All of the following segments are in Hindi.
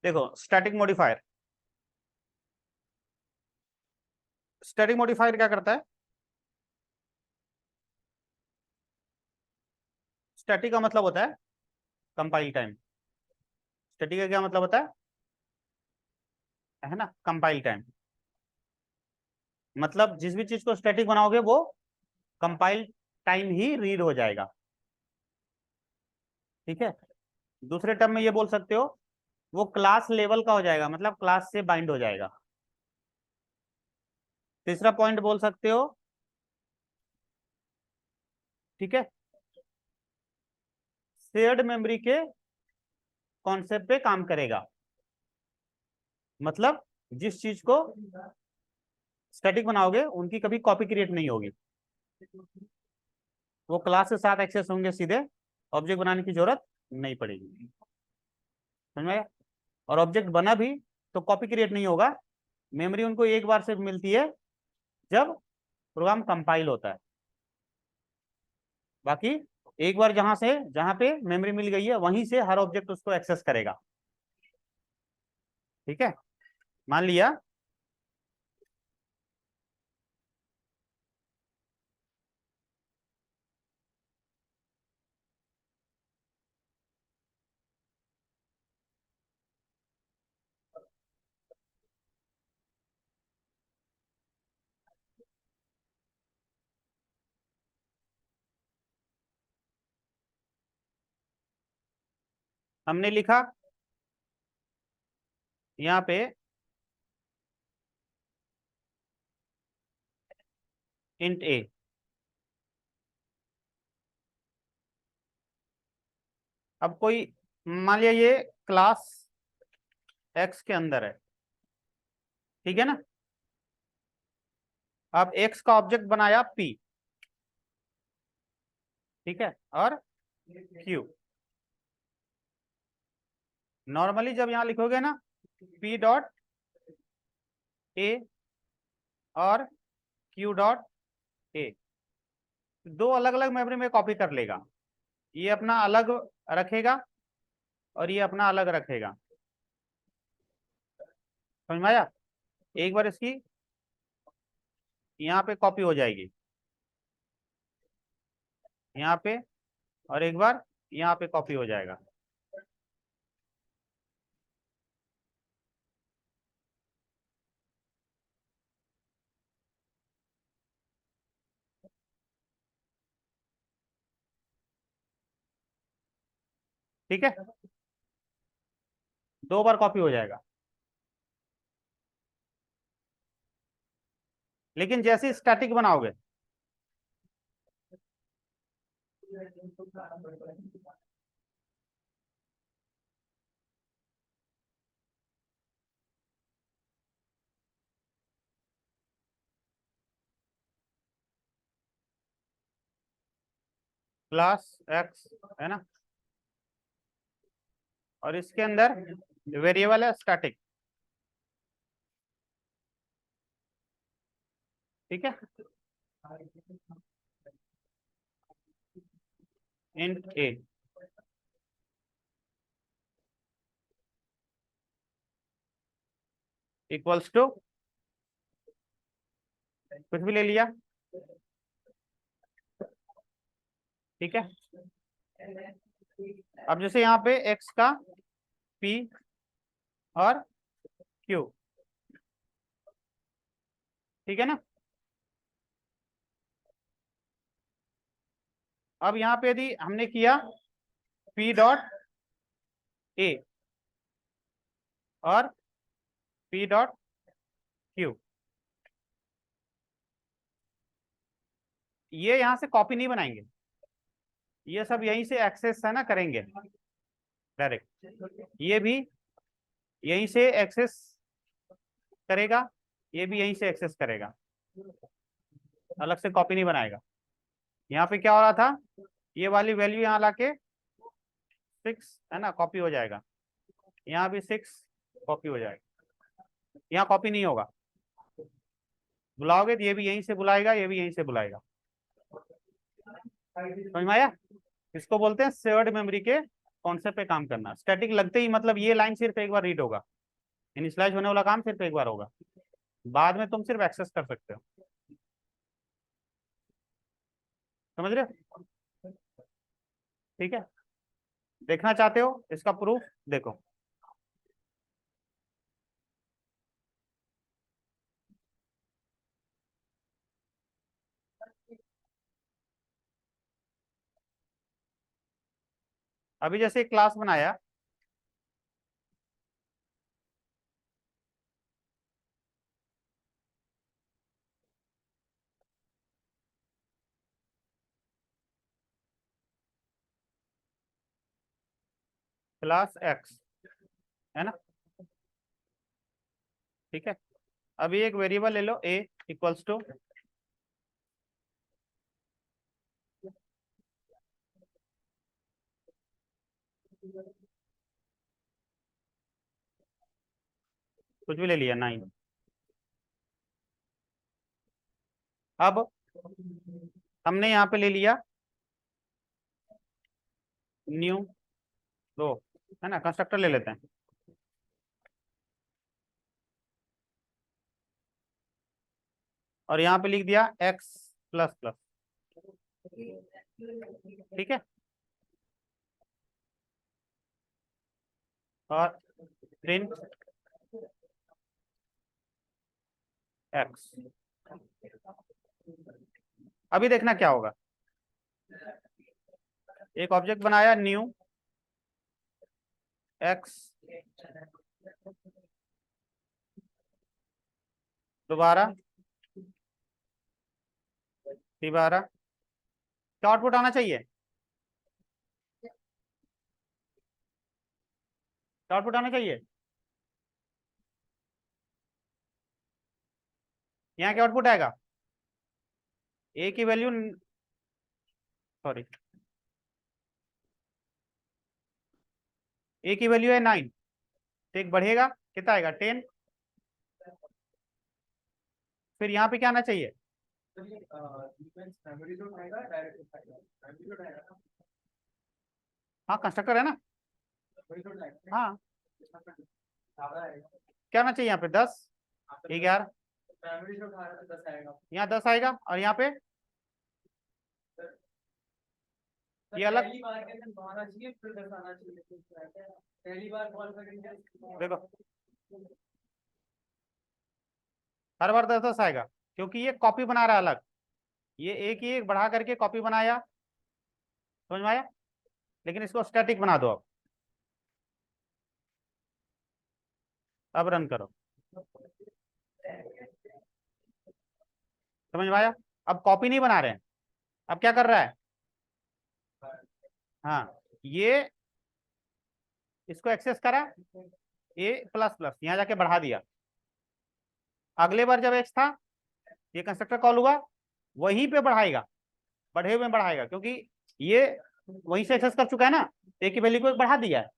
देखो स्टैटिक मॉडिफायर क्या करता है? स्टैटिक का मतलब होता है कंपाइल टाइम। स्टैटिक का क्या मतलब होता है ना? Compile time. मतलब जिस भी चीज को स्टैटिक बनाओगे वो कंपाइल टाइम ही रीड हो जाएगा। ठीक है। दूसरे टर्म में ये बोल सकते हो वो क्लास लेवल का हो जाएगा, मतलब क्लास से बाइंड हो जाएगा। तीसरा पॉइंट बोल सकते हो, ठीक है, शेयर्ड मेमोरी के कॉन्सेप्ट पे काम करेगा। मतलब जिस चीज को स्टैटिक बनाओगे उनकी कभी कॉपी क्रिएट नहीं होगी, वो क्लास के साथ एक्सेस होंगे सीधे, ऑब्जेक्ट बनाने की जरूरत नहीं पड़ेगी। समझ में आया? और ऑब्जेक्ट बना भी तो कॉपी क्रिएट नहीं होगा, मेमोरी उनको एक बार से मिलती है जब प्रोग्राम कंपाइल होता है। बाकी एक बार जहां पे मेमोरी मिल गई है वहीं से हर ऑब्जेक्ट उसको एक्सेस करेगा। ठीक है, मान लिया हमने लिखा यहाँ पे इंट ए। अब कोई मान लिया ये क्लास एक्स के अंदर है, ठीक है ना? अब एक्स का ऑब्जेक्ट बनाया पी, ठीक है, और क्यू। नॉर्मली जब यहां लिखोगे ना पी डॉट ए और क्यू डॉट ए, दो अलग अलग मेमोरी में कॉपी कर लेगा। ये अपना अलग रखेगा और ये अपना अलग रखेगा। समझ में आया? एक बार इसकी यहाँ पे कॉपी हो जाएगी, यहाँ पे, और एक बार यहाँ पे कॉपी हो जाएगा। ठीक है, दो बार कॉपी हो जाएगा। लेकिन जैसे स्टैटिक बनाओगे, क्लास एक्स है ना, और इसके अंदर वेरिएबल है स्टैटिक। ठीक है, इंट ए इक्वल्स टू कुछ भी ले लिया। ठीक है, अब जैसे यहाँ पे एक्स का पी और क्यू, ठीक है ना? अब यहाँ पे यदि हमने किया पी डॉट ए और पी डॉट क्यू, ये यहाँ से कॉपी नहीं बनाएंगे, ये सब यहीं से एक्सेस है ना करेंगे डायरेक्ट। ये भी यहीं से एक्सेस करेगा, ये भी यहीं से एक्सेस करेगा, अलग से कॉपी नहीं बनाएगा। यहाँ पे क्या हो रहा था, ये वाली वैल्यू यहाँ लाके 6 है ना कॉपी हो जाएगा, यहाँ भी 6 कॉपी हो जाएगा, यहाँ कॉपी नहीं होगा। बुलाओगे तो ये भी यहीं से बुलाएगा, ये भी यहीं से बुलाएगा। समझ में आया? इसको बोलते हैं शेयर्ड मेमोरी के कॉन्सेप्ट पे काम करना। स्टैटिक लगते ही मतलब ये लाइन सिर्फ एक बार रीड होगा, इनिशियलाइज होने वाला काम सिर्फ एक बार होगा, बाद में तुम सिर्फ एक्सेस कर सकते हो। समझ रहे हो? ठीक है, देखना चाहते हो इसका प्रूफ? देखो, अभी जैसे एक क्लास बनाया, क्लास एक्स, है ना? ठीक है, अभी एक वेरिएबल ले लो ए इक्वल्स टू, कुछ भी ले लिया 9। अब हमने यहाँ पे ले लिया न्यू रो, है ना? कंस्ट्रक्टर ले लेते हैं, और यहाँ पे लिख दिया एक्स प्लस प्लस। ठीक है, और प्रिंट एक्स। अभी देखना क्या होगा, एक ऑब्जेक्ट बनाया न्यू एक्स, दोबारा दोबारा, क्या आउटपुट आना चाहिए? क्या आउटपुट आना चाहिए? यहाँ क्या आउटपुट आएगा? ए की वैल्यू, सॉरी, ए की वैल्यू है 9, तो एक बढ़ेगा, कितना आएगा? 10। फिर यहाँ पे क्या आना चाहिए? हाँ, कंस्ट्रक्टर है ना। हाँ, क्या आना चाहिए यहाँ पे? 10, 11, यहाँ 10 आएगा, और यहाँ पे ये अलग। देखो, हर बार 10 10 आएगा, क्योंकि ये कॉपी बना रहा है अलग, ये एक ही एक बढ़ा करके कॉपी बनाया। समझ में आया? लेकिन इसको स्टैटिक बना दो। अब रन करो, समझ में आया? अब कॉपी नहीं बना रहे हैं, अब क्या कर रहा है? हाँ, ये इसको एक्सेस करा, ए प्लस प्लस यहाँ जाके बढ़ा दिया। अगले बार जब एक्स था, ये कंस्ट्रक्टर कॉल हुआ, वहीं पे बढ़ाएगा, बढ़े हुए में बढ़ाएगा, क्योंकि ये वहीं से एक्सेस कर चुका है ना, ए की वैल्यू को एक बढ़ा दिया है।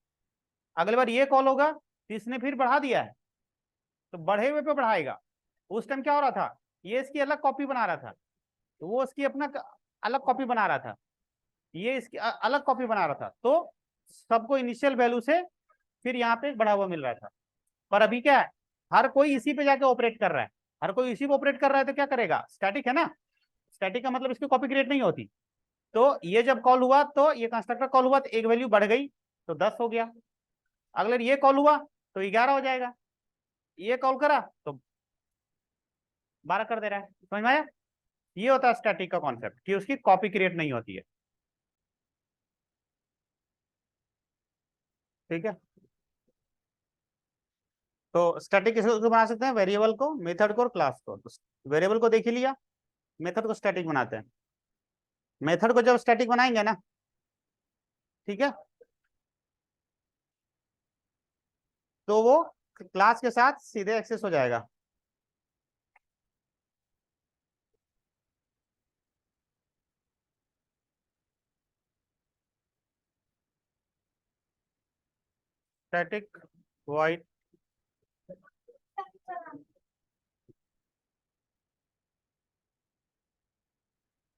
अगले बार ये कॉल होगा तो इसने फिर बढ़ा दिया है, तो बढ़े हुए पे बढ़ाएगा। उस टाइम क्या हो रहा था? ये इसकी अलग कॉपी बना रहा था, तो वो इसकी अपना अलग कॉपी बना रहा था, ये इसकी अलग कॉपी बना रहा था, तो सबको इनिशियल वैल्यू से फिर यहाँ पे बढ़ा हुआ मिल रहा था। पर अभी क्या है, हर कोई इसी पे जाके ऑपरेट कर रहा है, हर कोई इसी पे ऑपरेट कर रहा है, तो क्या करेगा? स्टैटिक है ना, स्टैटिक का मतलब इसकी कॉपी क्रिएट नहीं होती। तो ये जब कॉल हुआ, तो ये कंस्ट्रक्टर कॉल हुआ, तो एक वैल्यू बढ़ गई, तो 10 हो गया। अगले ये कॉल हुआ तो 11 हो जाएगा, ये कॉल करा तो 12 कर दे रहा है। समझ में आया? ये होता है स्टैटिक का कॉन्सेप्ट, कि उसकी कॉपी क्रिएट नहीं होती है। ठीक है, तो स्टैटिक किसको बना सकते हैं? वेरिएबल को, मेथड को और क्लास को। तो वेरिएबल को देख ही लिया, मेथड को स्टैटिक बनाते हैं। मेथड को जब स्टैटिक बनाएंगे ना, ठीक है, तो वो क्लास के साथ सीधे एक्सेस हो जाएगा। स्टैटिक वॉइड,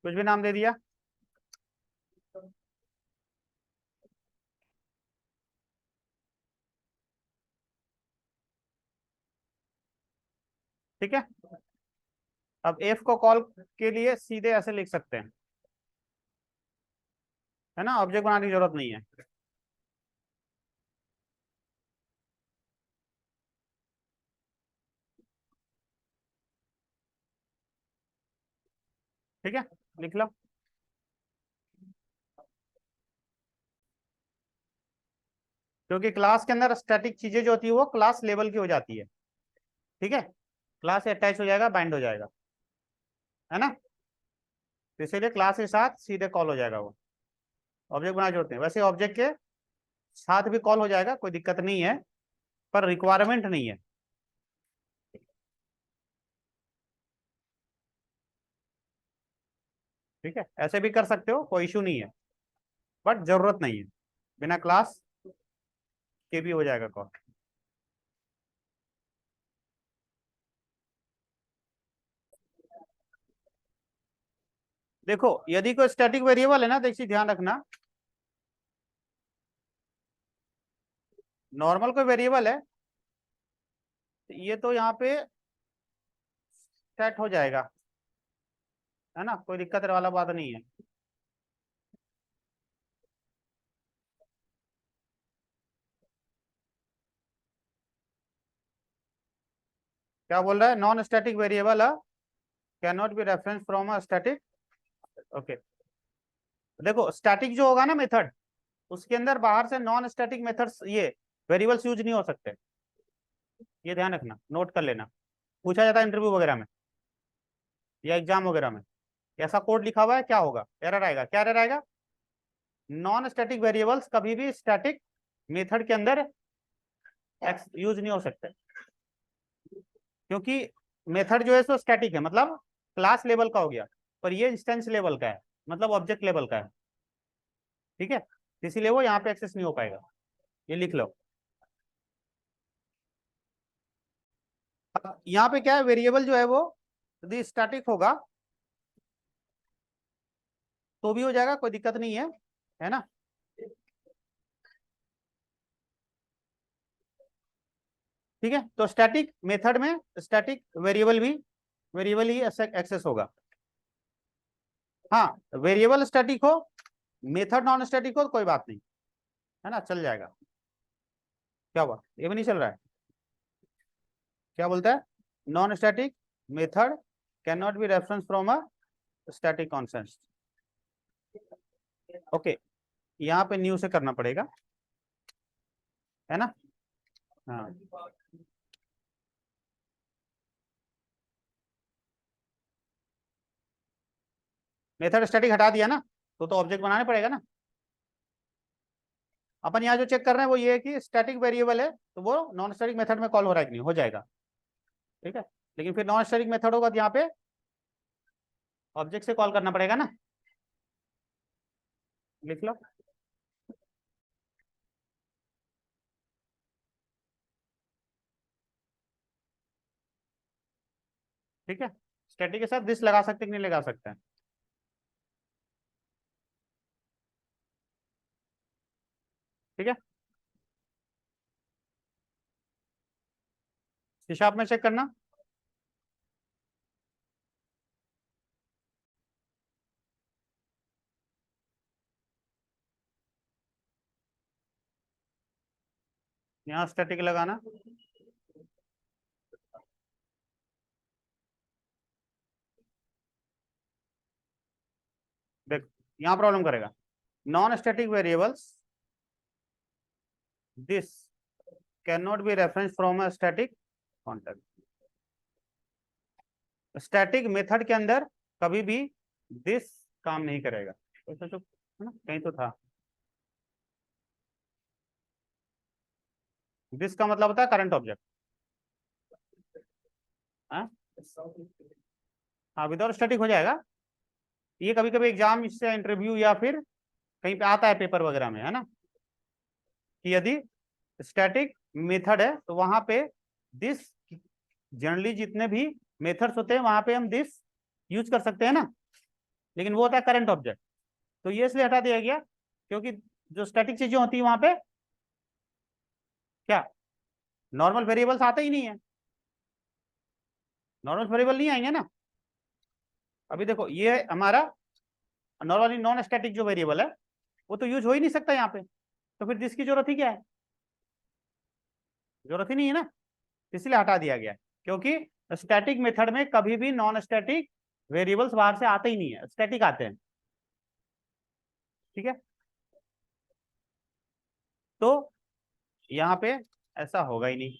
कुछ भी नाम दे दिया, ठीक है। अब एफ को कॉल के लिए सीधे ऐसे लिख सकते हैं, है ना, ऑब्जेक्ट बनाने की जरूरत नहीं है। ठीक है, लिख लो। क्योंकि क्लास के अंदर स्टैटिक चीजें जो होती है वो क्लास लेवल की हो जाती है। ठीक है, क्लास से अटैच हो जाएगा, बाइंड हो जाएगा, है ना। तो इसीलिए क्लास के साथ सीधे कॉल हो जाएगा वो, ऑब्जेक्ट बनाने की जरूरत नहीं। वैसे ऑब्जेक्ट के साथ भी कॉल हो जाएगा, कोई दिक्कत नहीं है, पर रिक्वायरमेंट नहीं है। ठीक है, ऐसे भी कर सकते हो, कोई इशू नहीं है, बट जरूरत नहीं है। बिना क्लास के भी हो जाएगा कॉल। देखो यदि कोई स्टैटिक वेरिएबल है ना, देखिए ध्यान रखना, नॉर्मल कोई वेरिएबल है तो ये तो यहाँ पे सेट हो जाएगा, है ना, कोई दिक्कत वाला बात नहीं है। क्या बोल रहा है, non static variable can not be reference from a static. Okay, देखो स्टैटिक जो होगा ना मेथड, उसके अंदर बाहर से नॉन स्टैटिक मेथड्स ये वेरिएबल्स यूज नहीं हो सकते। ये ध्यान रखना, नोट कर लेना, पूछा जाता है इंटरव्यू वगैरह में या एग्जाम वगैरह में, ऐसा कोड लिखा हुआ है, क्या होगा, एरर आएगा, क्या एरर आएगा, नॉन स्टैटिक वेरिएबल्स कभी भी स्टैटिक मेथड के अंदर यूज नहीं हो सकते। क्योंकि मेथड जो है सो स्टैटिक है, मतलब क्लास लेवल का हो गया, पर ये इंस्टेंस लेवल का है, मतलब ऑब्जेक्ट लेवल का है। ठीक है, इसीलिए वो यहाँ पे एक्सेस नहीं हो पाएगा, ये लिख लो। अब यहाँ पे क्या है, वेरिएबल जो है वो यदि स्टैटिक होगा तो भी हो जाएगा, कोई दिक्कत नहीं है ना। ठीक है, तो स्टैटिक मेथड में स्टैटिक वेरिएबल ही एक्सेस होगा। हाँ, वेरिएबल स्टैटिक हो, मेथड नॉन स्टैटिक हो तो कोई बात नहीं, है ना, चल जाएगा। क्या हुआ, ये भी नहीं चल रहा है, क्या बोलता है, non static method can not be reference from a static concept. Okay, यहाँ पे न्यू से करना पड़ेगा, है ना। हाँ, मेथड स्टैटिक हटा दिया ना, तो ऑब्जेक्ट बनाने पड़ेगा ना। अपन यहाँ जो चेक कर रहे हैं वो ये है कि स्टैटिक वेरिएबल है तो वो नॉन स्टैटिक मेथड में कॉल हो रहा है कि नहीं, हो जाएगा। ठीक है, लेकिन फिर नॉन स्टैटिक मेथड होगा तो यहाँ पे ऑब्जेक्ट से कॉल करना पड़ेगा ना, लिख लो। ठीक है, स्टैटिक के साथ दिस लगा सकते कि नहीं लगा सकते हैं। ठीक है, हिसाब में चेक करना। यहाँ स्टैटिक लगाना, देख यहाँ प्रॉब्लम करेगा, non static variables this can not be reference from a static contact. Static method के अंदर कभी भी दिस काम नहीं करेगा, तो सोचो, है ना, कहीं तो था। दिस का मतलब होता है करंट ऑब्जेक्ट। हाँ, हाँ विदाउट स्टैटिक हो जाएगा। ये कभी कभी एग्जाम से इंटरव्यू या फिर कहीं पे आता है पेपर वगैरह में, है ना, कि यदि स्टैटिक मेथड है तो वहां पे दिस, जनरली जितने भी मेथड्स होते हैं वहां पे हम दिस यूज कर सकते हैं ना, लेकिन वो होता है करंट ऑब्जेक्ट। तो ये इसलिए हटा दिया गया क्योंकि जो स्टैटिक चीजें होती है वहां पे क्या, नॉर्मल वेरिएबल्स आते ही नहीं है। नॉर्मल वेरिएबल नहीं आएंगे ना। अभी देखो ये हमारा नॉर्मली नॉन स्टैटिक जो वेरिएबल है वो तो यूज हो ही नहीं सकता यहाँ पे, तो फिर दिस की जरूरत ही क्या है, जरूरत ही नहीं है ना, इसलिए हटा दिया गया। क्योंकि स्टैटिक मेथड में कभी भी नॉन स्टैटिक वेरिएबल्स बाहर से आते ही नहीं है, स्टैटिक आते हैं। ठीक है, तो यहाँ पे ऐसा होगा ही नहीं।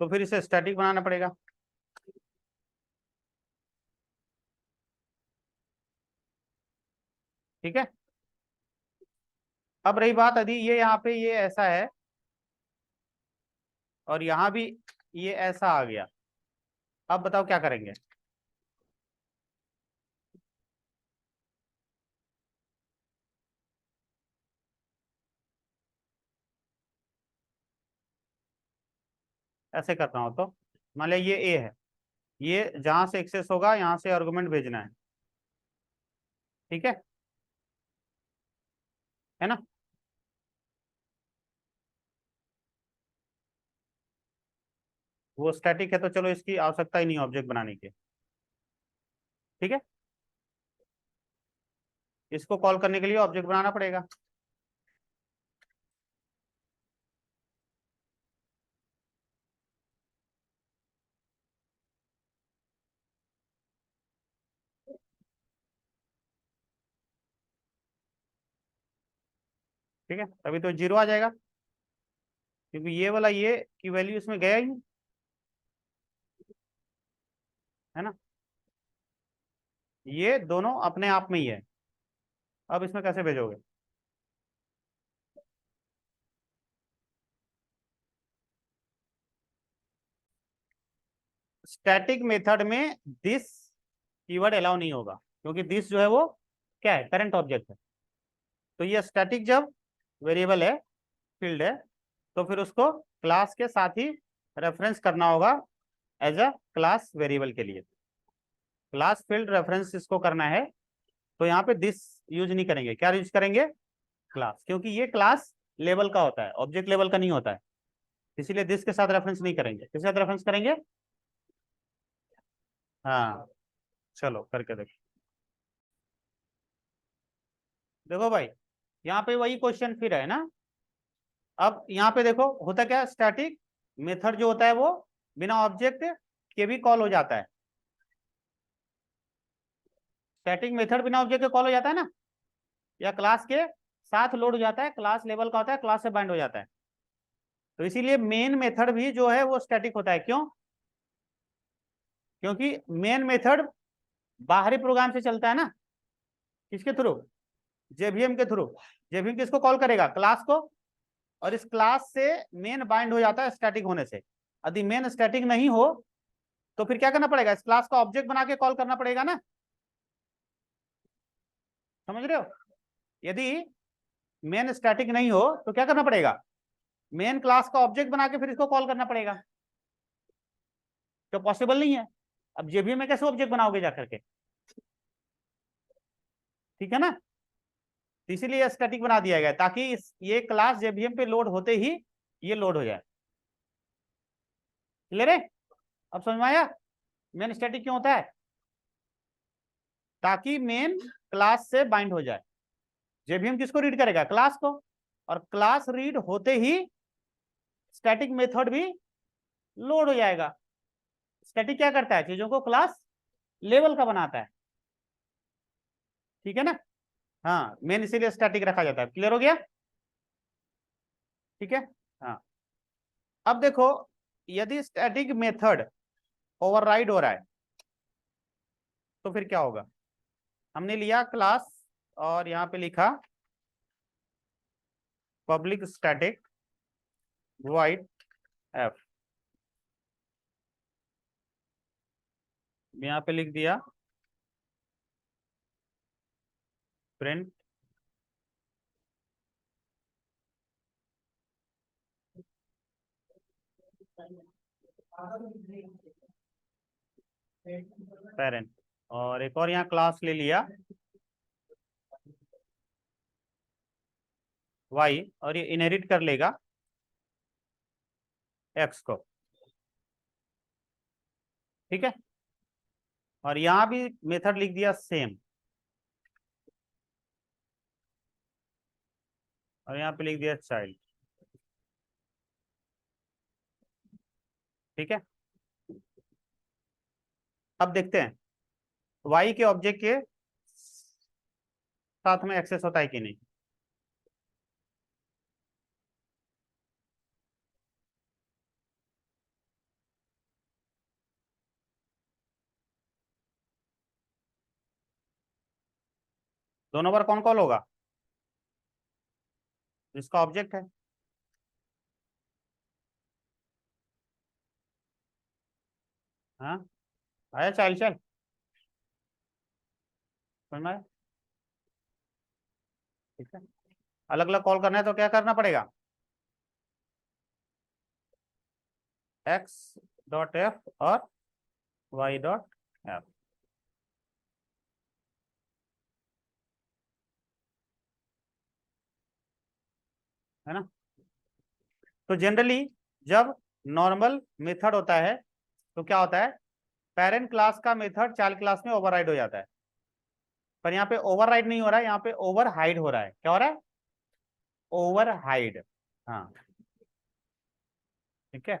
तो फिर इसे स्टैटिक बनाना पड़ेगा। ठीक है, अब रही बात, यदि ये यहाँ पे ये ऐसा है और यहाँ भी ये ऐसा आ गया, अब बताओ क्या करेंगे। ऐसे करना हो तो मान लिया ये ए है, ये जहां से एक्सेस होगा यहाँ से आर्गुमेंट भेजना है। ठीक है ना। वो स्टैटिक है तो चलो इसकी आवश्यकता ही नहीं ऑब्जेक्ट बनाने की। ठीक है, इसको कॉल करने के लिए ऑब्जेक्ट बनाना पड़ेगा। ठीक है, तभी तो जीरो आ जाएगा, क्योंकि ये वाला ये की वैल्यू इसमें गया ही नहीं, है ना। ये दोनों अपने आप में ही है, अब इसमें कैसे भेजोगे। स्टैटिक मेथड में दिस कीवर्ड अलाउ नहीं होगा, क्योंकि दिस जो है वो क्या है, करंट ऑब्जेक्ट है। तो ये स्टैटिक जब वेरिएबल है, फील्ड है, तो फिर उसको क्लास के साथ ही रेफरेंस करना होगा एज अ क्लास वेरिएबल के लिए। क्लास फील्ड रेफरेंस इसको करना है, तो यहाँ पे दिस यूज नहीं करेंगे, क्या यूज करेंगे, क्लास, क्योंकि ये क्लास लेवल का होता है, ऑब्जेक्ट लेवल का नहीं होता है। इसीलिए दिस के साथ रेफरेंस नहीं करेंगे, किसके साथ रेफरेंस करेंगे। हाँ, चलो करके देखो। देखो भाई, यहाँ पे वही क्वेश्चन फिर है ना। अब यहाँ पे देखो होता क्या है, स्टैटिक मेथड जो होता है वो बिना ऑब्जेक्ट के भी कॉल हो जाता है। स्टैटिक मेथड बिना ऑब्जेक्ट के कॉल हो जाता है ना, या क्लास के साथ लोड हो जाता है, क्लास लेवल का होता है, क्लास से बाइंड हो जाता है। तो इसीलिए मेन मेथड भी जो है वो स्टैटिक होता है। क्यों, क्योंकि मेन मेथड बाहरी प्रोग्राम से चलता है ना, किसके थ्रू, जेवीएम के थ्रू। जेवीएम किसको कॉल करेगा, क्लास को, और इस क्लास से मेन बाइंड हो जाता है स्टैटिक होने से। यदि मेन स्टैटिक नहीं हो तो फिर क्या करना पड़ेगा, इस क्लास का ऑब्जेक्ट बना के कॉल करना पड़ेगा ना। समझ रहे हो, यदि मेन स्टैटिक नहीं हो तो क्या करना पड़ेगा, मेन क्लास का ऑब्जेक्ट बना के फिर इसको कॉल करना पड़ेगा, तो पॉसिबल नहीं है। अब जेवीएम में कैसे ऑब्जेक्ट बनाओगे जाकर के। ठीक है ना, तो इसीलिए स्टैटिक बना दिया गया ताकि ये क्लास जेवीएम पे लोड होते ही ये लोड हो जाए। क्लियर है, अब समझ में आया मेन स्टैटिक क्यों होता है, ताकि मेन क्लास से बाइंड हो जाए। जेवीएम किसको रीड करेगा, क्लास को, और क्लास रीड होते ही स्टैटिक मेथड भी लोड हो जाएगा। स्टैटिक क्या करता है, चीजों को क्लास लेवल का बनाता है। ठीक है ना, हाँ, मेन इसीलिए स्टैटिक रखा जाता है। क्लियर हो गया। ठीक है, हाँ। अब देखो, यदि स्टैटिक मेथड ओवरराइड हो रहा है तो फिर क्या होगा। हमने लिया क्लास और यहां पे लिखा पब्लिक स्टैटिक वॉइड एफ, यहाँ पे लिख दिया प्रिंट पेरेंट, और एक और यहाँ क्लास ले लिया वाई, और ये इनहेरिट कर लेगा एक्स को, ठीक है। और यहां भी मेथड लिख दिया सेम, और यहाँ पे लिख दिया चाइल्ड, ठीक है। अब देखते हैं वाई के ऑब्जेक्ट के साथ में एक्सेस होता है कि नहीं। दोनों बार कौन कॉल होगा, जिसका ऑब्जेक्ट है। हाँ, आया चाइल्ड, चल समझ में आया? ठीक है। अलग अलग कॉल करना है तो क्या करना पड़ेगा, एक्स डॉट एफ और वाई डॉट एफ, है ना। तो जनरली जब नॉर्मल मेथड होता है तो क्या होता है, पेरेंट क्लास का मेथड चाइल्ड क्लास में ओवरराइड हो जाता है। पर यहाँ पे ओवरराइड नहीं हो रहा है, यहाँ पे ओवरहाइड हो रहा है। क्या हो रहा है, ओवरहाइड। हाँ, ठीक है,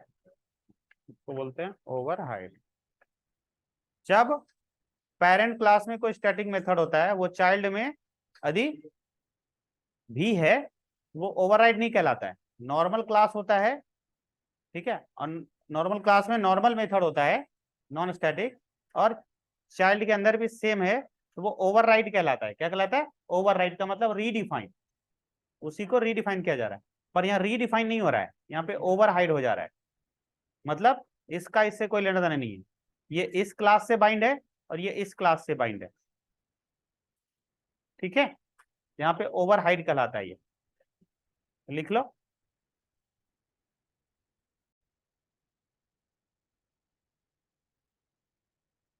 इसको बोलते हैं ओवरहाइड। जब पेरेंट क्लास में कोई स्टैटिक मेथड होता है वो चाइल्ड में यदि भी है, वो ओवरराइड नहीं कहलाता है। नॉर्मल क्लास होता है, ठीक है, और नॉर्मल क्लास में नॉर्मल मेथड होता है नॉन स्टैटिक, और चाइल्ड के अंदर भी सेम है, तो वो ओवरराइड कहलाता है। क्या कहलाता है, ओवरराइड का मतलब रीडिफाइन, उसी को रीडिफाइन किया जा रहा है। पर यहाँ रीडिफाइन नहीं हो रहा है, यहाँ पे ओवरहाइड हो जा रहा है। मतलब इसका इससे कोई लेना देना नहीं है, ये इस क्लास से बाइंड है और ये इस क्लास से बाइंड है, ठीक है। यहाँ पे ओवरहाइड कहलाता है ये, लिख लो।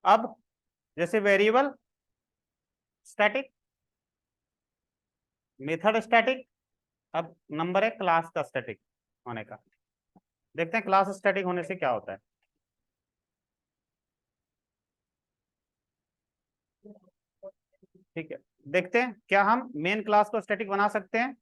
अब जैसे वेरिएबल स्टैटिक, मेथड स्टैटिक, अब नंबर है क्लास का स्टैटिक होने का। देखते हैं क्लास स्टैटिक होने से क्या होता है। ठीक है, देखते हैं क्या हम मेन क्लास को स्टैटिक बना सकते हैं।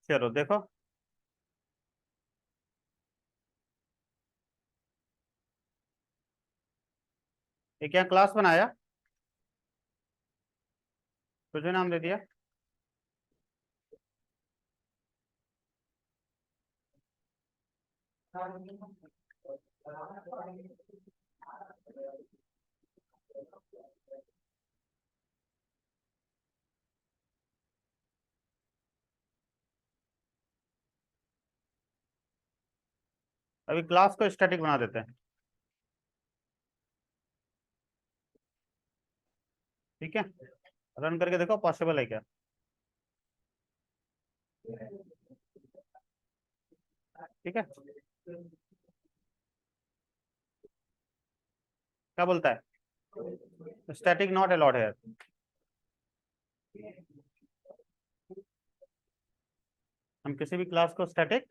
चलो देखो, ये क्या क्लास बनाया, तुझे नाम दे दिया। अभी क्लास को स्टैटिक बना देते हैं, ठीक है। रन करके देखो पॉसिबल है क्या। ठीक है, क्या बोलता है, स्टैटिक नॉट अलाउड है। हम किसी भी क्लास को स्टैटिक,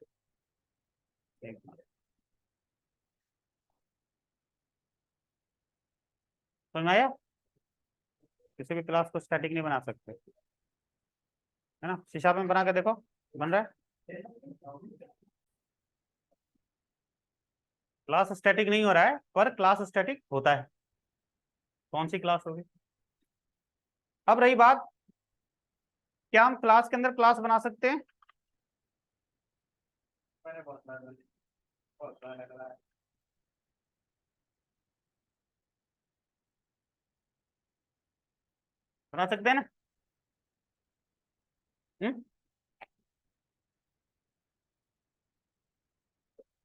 समझ में आया, किसी भी क्लास को स्टैटिक नहीं बना सकते, है ना। शीशा में बना के देखो, बन रहा है। क्लास स्टैटिक नहीं हो रहा है पर क्लास स्टैटिक होता है। कौन सी क्लास होगी। अब रही बात, क्या हम क्लास के अंदर क्लास बना सकते हैं। बना सकते हैं ना। हम्म?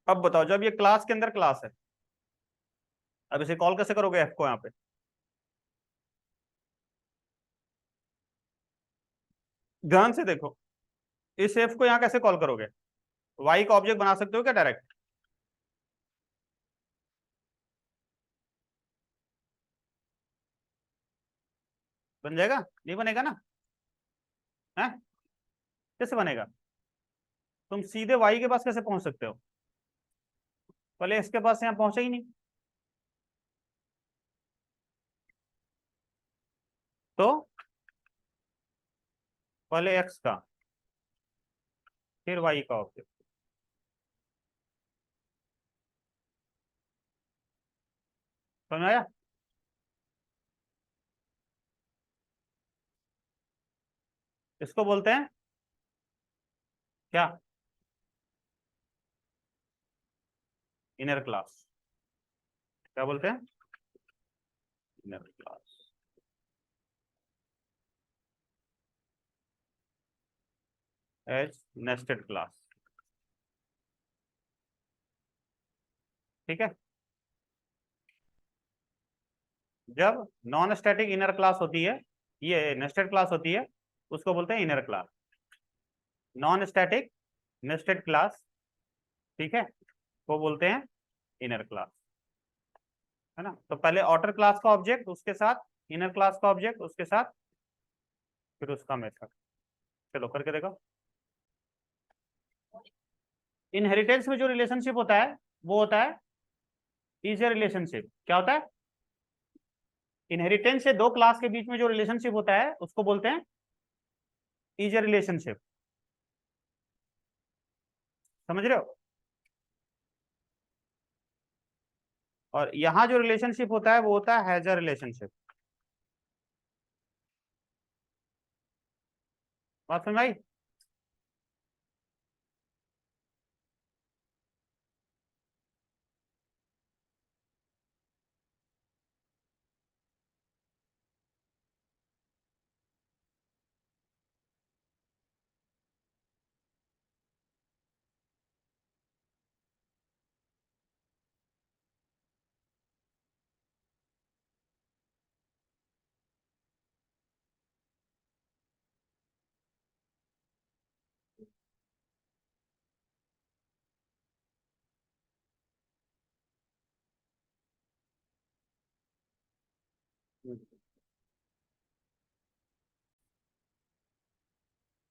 अब बताओ, जब ये क्लास के अंदर क्लास है, अब इसे कॉल कैसे करोगे एफ को यहाँ पे। ध्यान से देखो, इस एफ को यहाँ कैसे कॉल करोगे? वाई का ऑब्जेक्ट बना सकते हो क्या डायरेक्ट? बन जाएगा? नहीं बनेगा ना? है? कैसे बनेगा? तुम सीधे वाई के पास कैसे पहुंच सकते हो? पहले इसके पास यहाँ पहुंचा ही नहीं। तो पहले एक्स का, फिर वाई का ऑब्जेक्ट। समझ में आया? इसको बोलते हैं क्या? Inner class. क्या बोलते हैं? Inner class. As nested class. ठीक है। जब नॉन स्टैटिक इनर क्लास होती है, ये नेस्टेड क्लास होती है, उसको बोलते हैं inner class. Non static nested class, ठीक है, वो बोलते हैं इनर क्लास। है ना? तो पहले आउटर क्लास का ऑब्जेक्ट, उसके साथ इनर क्लास का ऑब्जेक्ट, उसके साथ फिर उसका मेथड। चलो करके देखो। इनहेरिटेंस में जो रिलेशनशिप होता है वो होता है इज रिलेशनशिप। क्या होता है? इनहेरिटेंस से दो क्लास के बीच में जो रिलेशनशिप होता है उसको बोलते हैं इज रिलेशनशिप। समझ रहे हो? और यहां जो रिलेशनशिप होता है वो होता है हैजर रिलेशनशिप। बात समझ आई?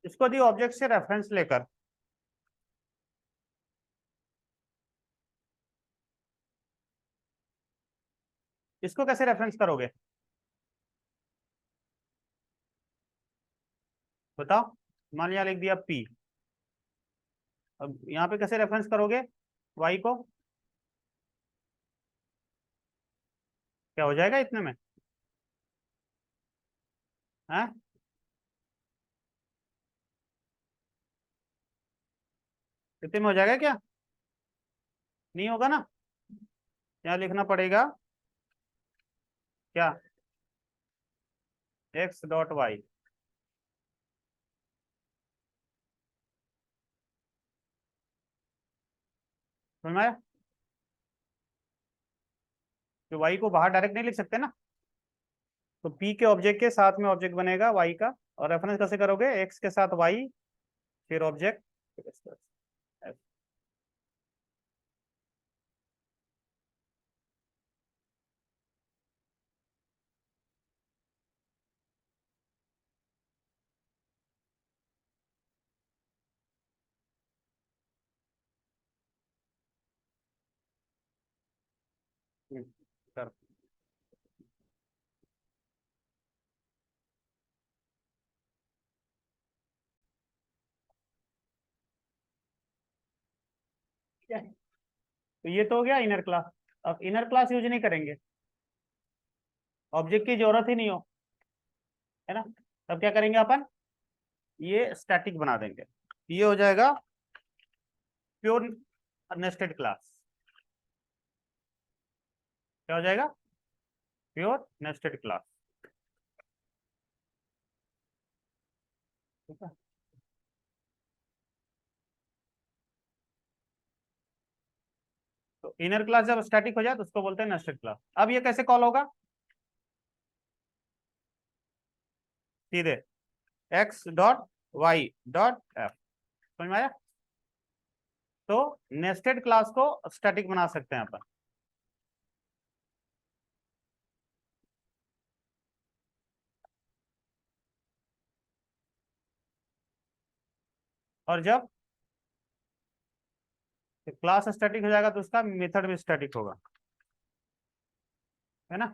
इसको दी ऑब्जेक्ट से रेफरेंस लेकर। इसको कैसे रेफरेंस करोगे? बताओ। मान लिया लिख दिया पी। अब यहाँ पे कैसे रेफरेंस करोगे वाई को? क्या हो जाएगा इतने में? है? इतने में हो जाएगा क्या? नहीं होगा ना? यहाँ लिखना पड़ेगा क्या? X dot y. समझ में आया? तो वाई को बाहर डायरेक्ट नहीं लिख सकते ना। तो पी के ऑब्जेक्ट के साथ में ऑब्जेक्ट बनेगा वाई का। और रेफरेंस कैसे करोगे? एक्स के साथ वाई, फिर ऑब्जेक्ट। कर। तो ये तो हो गया इनर क्लास। अब इनर क्लास यूज नहीं करेंगे, ऑब्जेक्ट की जरूरत ही नहीं हो, है ना? तब क्या करेंगे अपन? ये स्टैटिक बना देंगे। ये हो जाएगा प्योर नेस्टेड क्लास। क्या हो जाएगा? Pure nested class. ठीक है। तो इनर क्लास जब स्टैटिक हो जाए तो उसको बोलते हैं नेस्टेड क्लास। अब ये कैसे कॉल होगा? सीधे x dot y dot f. समझ में आया? तो नेस्टेड क्लास को स्टैटिक बना सकते हैं अपन। और जब क्लास स्टैटिक हो जाएगा तो उसका मेथड भी स्टैटिक होगा, है ना।